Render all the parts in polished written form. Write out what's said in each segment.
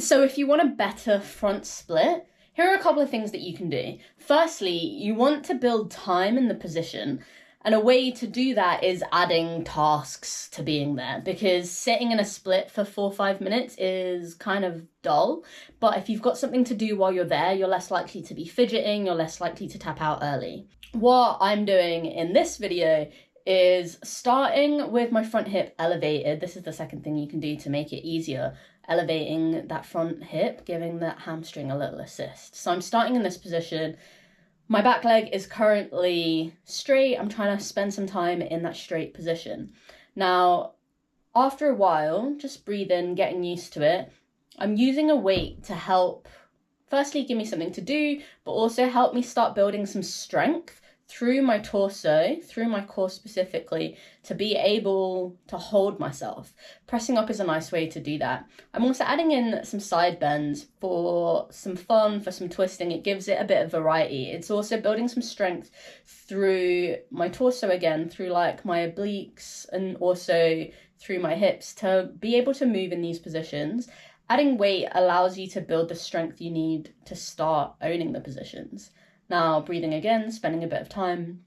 So if you want a better front split, here are a couple of things that you can do. Firstly, you want to build time in the position. And a way to do that is adding tasks to being there, because sitting in a split for 4 or 5 minutes is kind of dull. But if you've got something to do while you're there, you're less likely to be fidgeting, you're less likely to tap out early. What I'm doing in this video is starting with my front hip elevated. This is the second thing you can do to make it easier. Elevating that front hip, giving that hamstring a little assist. So I'm starting in this position. My back leg is currently straight. I'm trying to spend some time in that straight position. Now, after a while, just breathe in, getting used to it. I'm using a weight to help, firstly, give me something to do, but also help me start building some strength through my torso, through my core specifically, to be able to hold myself. Pressing up is a nice way to do that. I'm also adding in some side bends for some fun, for some twisting. It gives it a bit of variety. It's also building some strength through my torso again, through like my obliques and also through my hips to be able to move in these positions. Adding weight allows you to build the strength you need to start owning the positions. Now, breathing again, spending a bit of time.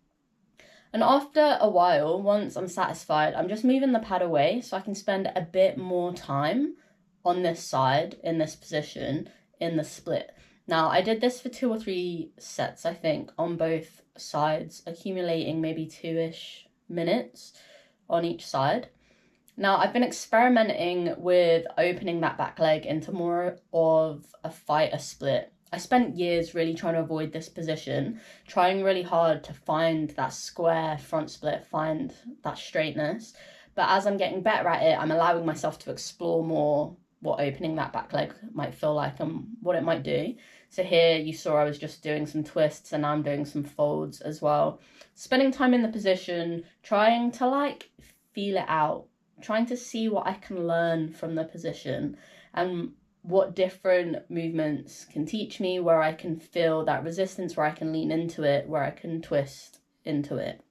And after a while, once I'm satisfied, I'm just moving the pad away so I can spend a bit more time on this side, in this position, in the split. Now, I did this for 2 or 3 sets, I think, on both sides, accumulating maybe 2-ish minutes on each side. Now, I've been experimenting with opening that back leg into more of a fighter split. I spent years really trying to avoid this position, trying really hard to find that square front split, find that straightness. But as I'm getting better at it, I'm allowing myself to explore more what opening that back leg might feel like and what it might do. So here you saw I was just doing some twists and now I'm doing some folds as well. Spending time in the position, trying to like feel it out, trying to see what I can learn from the position and what different movements can teach me, where I can feel that resistance, where I can lean into it, where I can twist into it.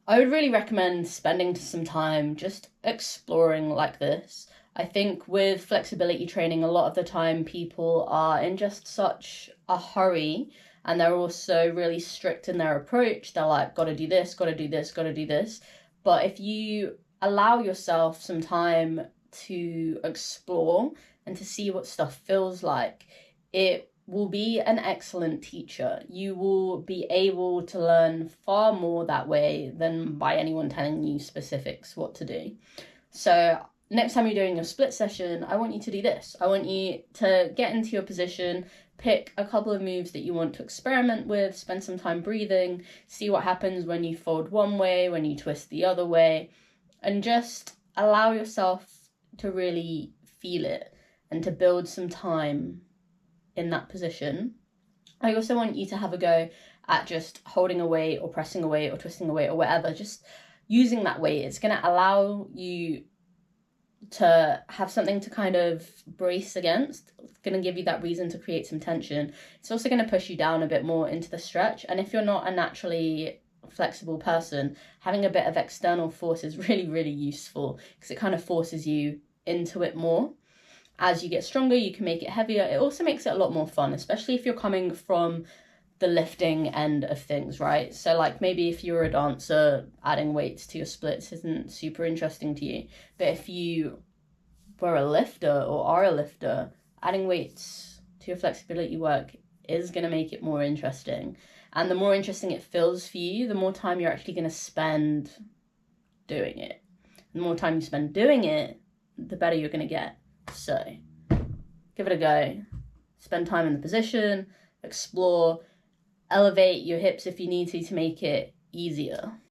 I would really recommend spending some time just exploring like this. I think with flexibility training, a lot of the time people are in just such a hurry and they're also really strict in their approach. They're like, gotta do this, gotta do this, gotta do this. But if you allow yourself some time to explore and to see what stuff feels like, it will be an excellent teacher. You will be able to learn far more that way than by anyone telling you specifics what to do. So next time you're doing your split session, I want you to do this. I want you to get into your position, pick a couple of moves that you want to experiment with, spend some time breathing, see what happens when you fold one way, when you twist the other way, and just allow yourself to really feel it and to build some time in that position. I also want you to have a go at just holding a weight or pressing a weight or twisting a weight or whatever, just using that weight. It's going to allow you to have something to kind of brace against. It's going to give you that reason to create some tension. It's also going to push you down a bit more into the stretch. And if you're not a naturally flexible person, having a bit of external force is really, really useful because it kind of forces you into it more. As you get stronger, you can make it heavier. It also makes it a lot more fun, especially if you're coming from the lifting end of things, right? So like maybe if you're a dancer, adding weights to your splits isn't super interesting to you. But if you were a lifter or are a lifter, adding weights to your flexibility work is going to make it more interesting. And the more interesting it feels for you, the more time you're actually going to spend doing it. The more time you spend doing it, the better you're going to get. So give it a go. Spend time in the position, explore, elevate your hips if you need to make it easier.